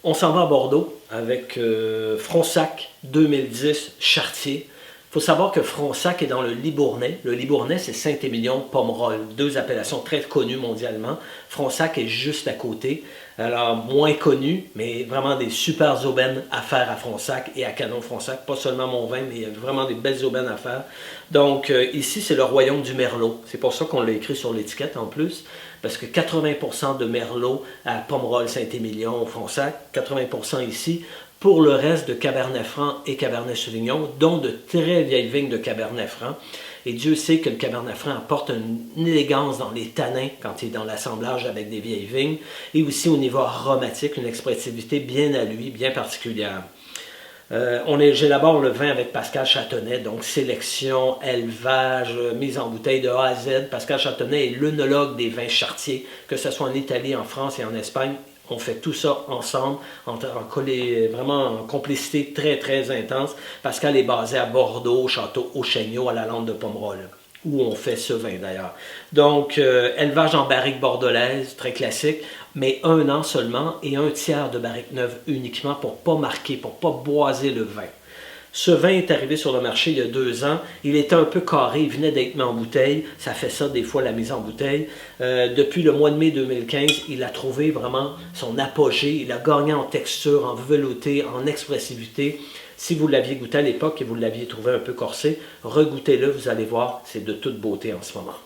On s'en va à Bordeaux avec Fronsac 2010 Chartier. Il faut savoir que Fronsac est dans le Libournais. Le Libournais, c'est Saint-Émilion-Pomerol, deux appellations très connues mondialement. Fronsac est juste à côté. Alors, moins connu, mais vraiment des super aubaines à faire à Fronsac et à Canon-Fronsac. Pas seulement mon vin, mais il y a vraiment des belles aubaines à faire. Donc, ici, c'est le royaume du Merlot. C'est pour ça qu'on l'a écrit sur l'étiquette en plus. Parce que 80% de Merlot à Pomerol, Saint-Émilion, Fronsac, 80% ici. Pour le reste de Cabernet Franc et Cabernet Sauvignon, dont de très vieilles vignes de Cabernet Franc. Et Dieu sait que le Cabernet Franc apporte une élégance dans les tanins quand il est dans l'assemblage avec des vieilles vignes. Et aussi au niveau aromatique, une expressivité bien à lui, bien particulière. J'élabore le vin avec Pascal Châtenay, donc sélection, élevage, mise en bouteille de A à Z. Pascal Châtenay est l'œnologue des vins chartiers, que ce soit en Italie, en France et en Espagne. On fait tout ça ensemble, vraiment en complicité très, très intense. Pascal est basé à Bordeaux, au château Auchegnot, à la Lande de Pomerol, où on fait ce vin d'ailleurs. Donc, élevage en barrique bordelaise, très classique, mais 1 an seulement et 1/3 de barrique neuve uniquement pour ne pas marquer, pour ne pas boiser le vin. Ce vin est arrivé sur le marché il y a 2 ans. Il était un peu carré, il venait d'être mis en bouteille. Ça fait ça des fois, la mise en bouteille. Depuis le mois de mai 2015, il a trouvé vraiment son apogée. Il a gagné en texture, en velouté, en expressivité. Si vous l'aviez goûté à l'époque et vous l'aviez trouvé un peu corsé, regoûtez-le, vous allez voir, c'est de toute beauté en ce moment.